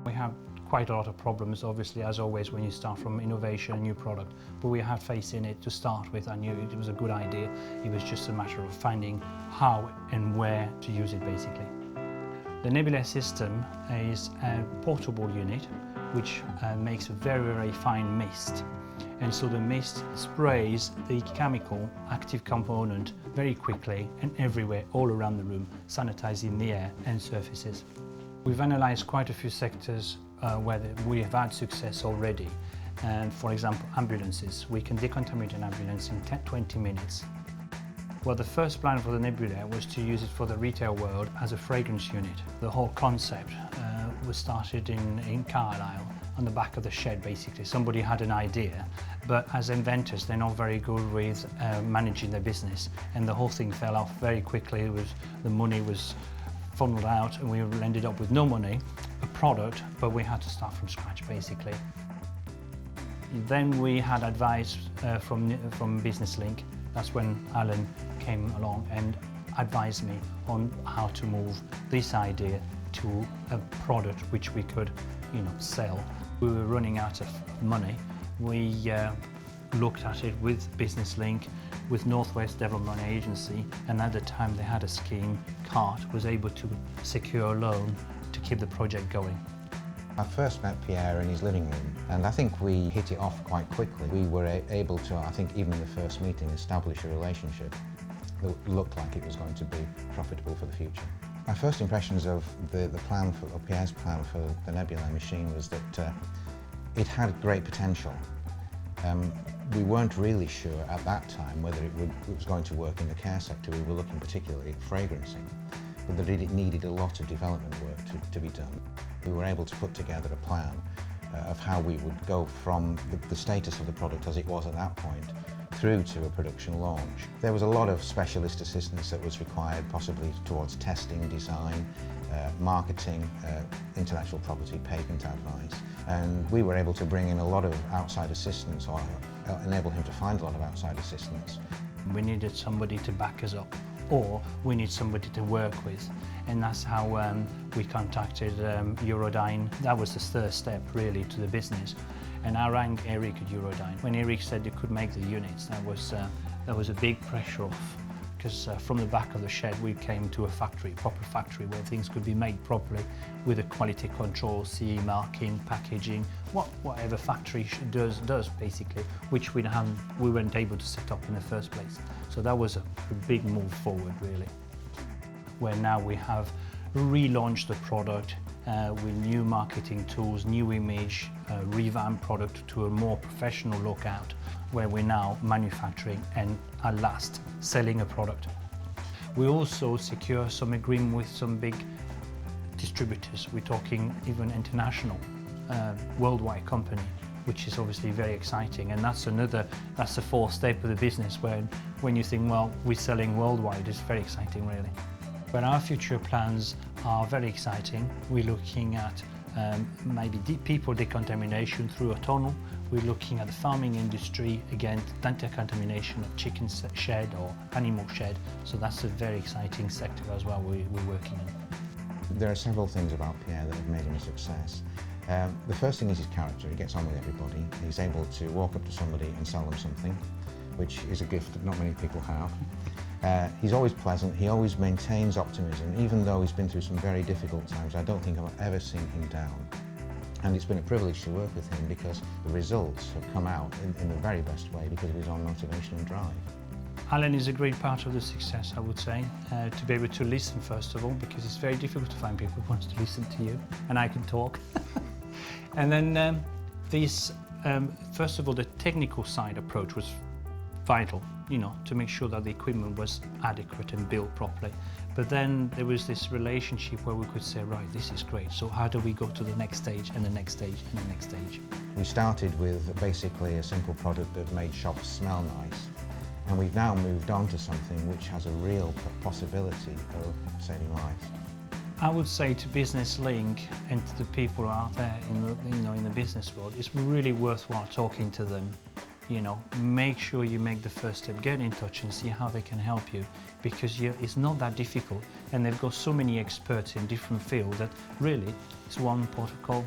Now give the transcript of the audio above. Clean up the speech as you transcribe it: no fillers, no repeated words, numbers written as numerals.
We had quite a lot of problems, obviously, as always, when you start from innovation, a new product. But we had faith in it to start with. I knew it was a good idea. It was just a matter of finding how and where to use it, basically. The Nebulair system is a portable unit which makes a very, very fine mist. And so the mist sprays the chemical active component very quickly and everywhere, all around the room, sanitizing the air and surfaces. We've analysed quite a few sectors where we have had success already. And for example, ambulances. We can decontaminate an ambulance in 20 minutes. Well, the first plan for the Nebulair was to use it for the retail world as a fragrance unit. The whole concept was started in Carlisle, on the back of the shed, basically. Somebody had an idea, but as inventors, they're not very good with managing their business, and the whole thing fell off very quickly. The money was funneled out, and we ended up with no money, a product, but we had to start from scratch, basically. Then we had advice from Business Link. That's when Alan came along and advised me on how to move this idea to a product which we could, sell. We were running out of money. We looked at it with Business Link, with Northwest Development Agency, and at the time they had a scheme. CART was able to secure a loan to keep the project going. I first met Pierre in his living room, and I think we hit it off quite quickly. We were able to, I think even in the first meeting, establish a relationship that looked like it was going to be profitable for the future. My first impressions of Pierre's plan for the Nebulair machine was that it had great potential. We weren't really sure at that time whether it was going to work in the care sector. We were looking particularly at fragrancing, but that it needed a lot of development work to be done. We were able to put together a plan of how we would go from the status of the product as it was at that point through to a production launch. There was a lot of specialist assistance that was required, possibly towards testing, design, marketing, intellectual property, patent advice. And we were able to bring in a lot of outside assistance, or enable him to find a lot of outside assistance. We needed somebody to back us up, or we need somebody to work with. And that's how we contacted Eurodyne. That was the third step, really, to the business. And I rang Eric at Eurodyne. When Eric said they could make the units, that was a big pressure off, because from the back of the shed we came to a factory, proper factory, where things could be made properly with a quality control, CE marking, packaging, whatever factory does basically, which we weren't able to set up in the first place. So that was a big move forward, really, where now we have relaunched the product with new marketing tools, new image, revamped product to a more professional lookout, where we're now manufacturing and at last selling a product. We also secure some agreement with some big distributors. We're talking even international, worldwide company, which is obviously very exciting. And that's the fourth step of the business, where when you think, well, we're selling worldwide, it's very exciting, really. But our future plans are very exciting. We're looking at maybe people decontamination through a tunnel. We're looking at the farming industry, again, decontamination of chicken shed or animal shed. So that's a very exciting sector as well we're working in. There are several things about Pierre that have made him a success. The first thing is his character. He gets on with everybody. He's able to walk up to somebody and sell them something, which is a gift that not many people have. He's always pleasant, he always maintains optimism, even though he's been through some very difficult times. I don't think I've ever seen him down. And it's been a privilege to work with him, because the results have come out in the very best way because of his own motivation and drive. Alan is a great part of the success, I would say, to be able to listen, first of all, because it's very difficult to find people who want to listen to you, and I can talk. And then first of all, the technical side approach was vital, to make sure that the equipment was adequate and built properly. But then there was this relationship where we could say, right, this is great, so how do we go to the next stage and the next stage and the next stage? We started with basically a simple product that made shops smell nice, and we've now moved on to something which has a real possibility of saving lives. I would say to Business Link and to the people out there in the business world, it's really worthwhile talking to them you know, make sure you make the first step, get in touch and see how they can help you, because it's not that difficult, and they've got so many experts in different fields that really it's one port of call.